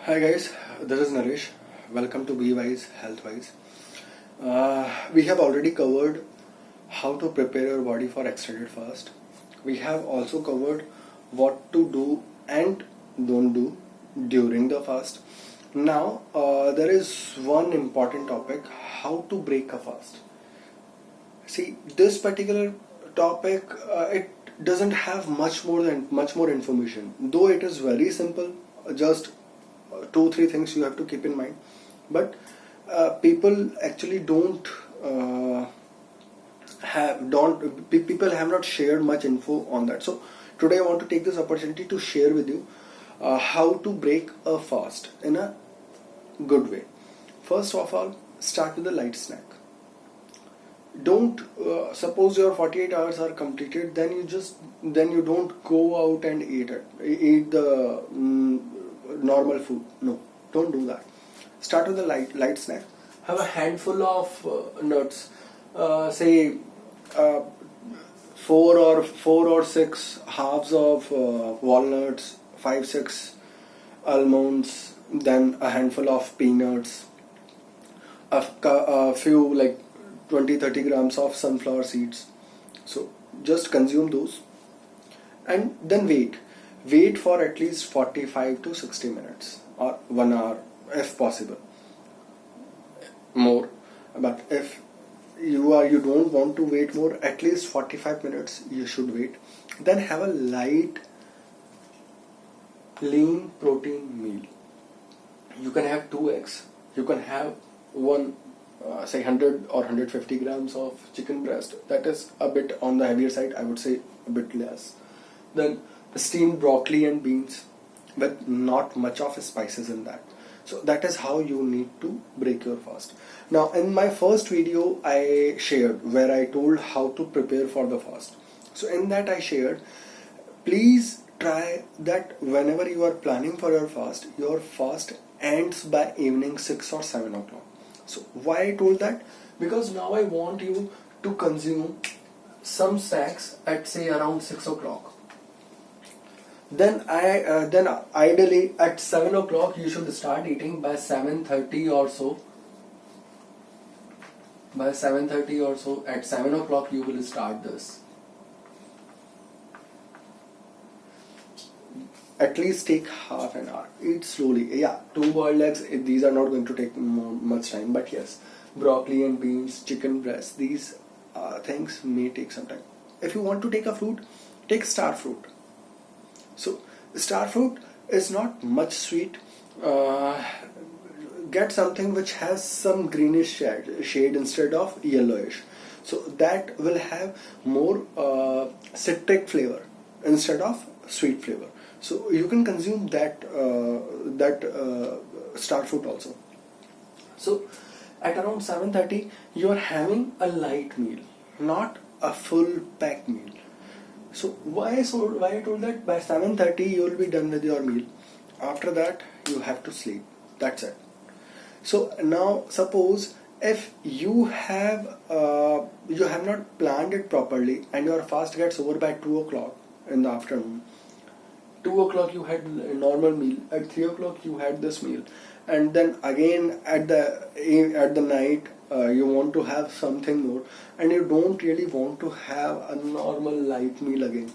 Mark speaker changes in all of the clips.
Speaker 1: Hi guys, this is Naresh. Welcome to Be Wise Health Wise. We have already covered how to prepare your body for extended fast. We have also covered what to do and don't do during the fast. Now there is one important topic: how to break a fast. See, this particular topic it doesn't have much more information. Though it is very simple, just two three things you have to keep in mind. But people actually people have not shared much info on that. So today I want to take this opportunity to share with you how to break a fast in a good way. First of all, start with a light snack. Don't suppose your 48 hours are completed, then you don't go out and eat the normal food. No, don't do that. Start with a light snack. Have a handful of nuts, say uh, four or six halves of walnuts, 5-6 almonds, then a handful of peanuts, a few like 20-30 grams of sunflower seeds. So just consume those and then wait for at least 45 to 60 minutes or 1 hour if possible, more. But if you don't want to wait more, at least 45 minutes you should wait. Then have a light lean protein meal. You can have 2 eggs, you can have one say 100 or 150 grams of chicken breast. That is a bit on the heavier side, I would say a bit less. Then steamed broccoli and beans with not much of spices in that. So that is how you need to break your fast. Now in my first video I shared where I told how to prepare for the fast. So in that I shared, please try that whenever you are planning for your fast ends by evening 6 or 7 o'clock. So why I told that? Because now I want you to consume some snacks at say around 6 o'clock. Then ideally at 7 o'clock you should start eating. By 7:30 or so. By 7:30 or so, at 7 o'clock you will start this. At least take half an hour. Eat slowly. Yeah, 2 boiled eggs, these are not going to take much time. But yes, broccoli and beans, chicken breast, these things may take some time. If you want to take a fruit, take star fruit. So star fruit is not much sweet. Get something which has some greenish shade instead of yellowish. So that will have more citric flavor instead of sweet flavor. So you can consume that star fruit also. So at around 7:30 you are having a light meal, not a full packed meal. So why I told that by 7:30 you will be done with your meal. After that you have to sleep. That's it. So now suppose if you have not planned it properly and your fast gets over by 2 o'clock in the afternoon. 2 o'clock you had a normal meal, at 3 o'clock you had this meal, and then again at the night you want to have something more, and you don't really want to have a normal light meal again.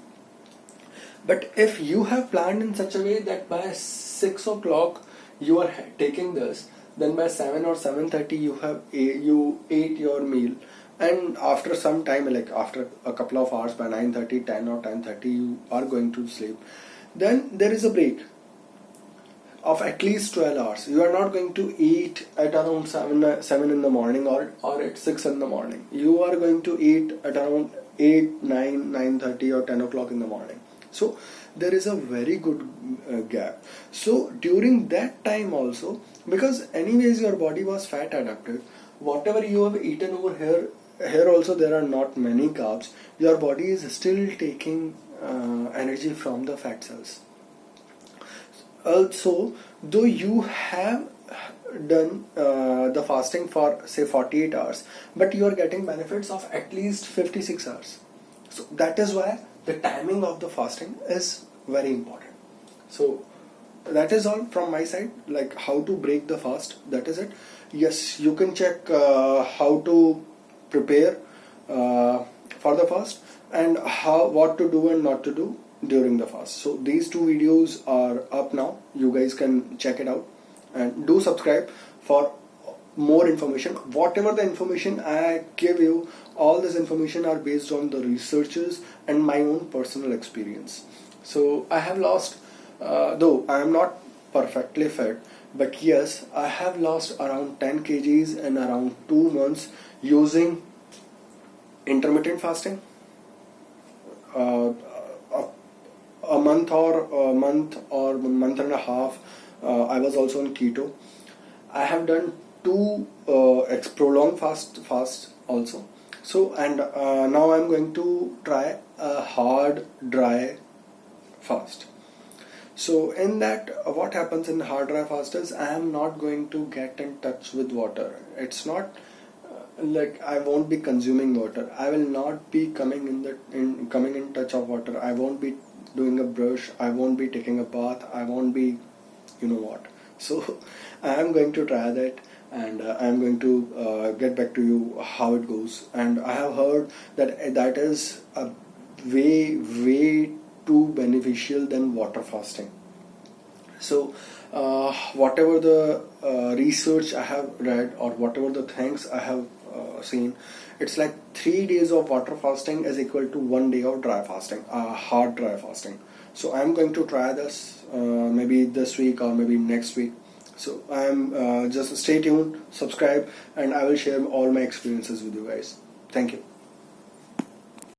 Speaker 1: But if you have planned in such a way that by 6 o'clock you are taking this, then by 7 or 7:30 you ate your meal, and after some time, like after a couple of hours, by 9:30, 10 or 10:30 you are going to sleep. Then there is a break of at least 12 hours. You are not going to eat at around 7 in the morning or at 6 in the morning. You are going to eat at around 8, 9, 9:30 or 10 o'clock in the morning. So there is a very good gap. So during that time also, because anyways your body was fat adapted, whatever you have eaten over here also there are not many carbs. Your body is still taking energy from the fat cells. Also, though you have done the fasting for say 48 hours, but you are getting benefits of at least 56 hours. So that is why the timing of the fasting is very important. So that is all from my side, like how to break the fast. That is it. Yes, you can check how to prepare for the fast, and what to do and not to do during the fast. So these two videos are up now. You guys can check it out, and do subscribe for more information. Whatever the information I give you, all this information are based on the researches and my own personal experience. So I have lost, though I am not perfectly fit, but yes, I have lost around 10 kgs in around 2 months using intermittent fasting. uh, a, a month and a half, I was also on keto. I have done two prolonged fast also. So, and now I'm going to try a hard dry fast. So in that, what happens in hard dry fast is I am not going to get in touch with water. It's not like I won't be consuming water. I will not be coming in touch of water. I won't be doing a brush. I won't be taking a bath. I won't be, you know what. So I am going to try that, and I am going to get back to you how it goes. And I have heard that that is a way too beneficial than water fasting. So whatever the research I have read, or whatever the things I have seen, it's like 3 days of water fasting is equal to 1 day of dry fasting, hard dry fasting. So I'm going to try this maybe this week or maybe next week. So I'm just stay tuned, subscribe, and I will share all my experiences with you guys. Thank you.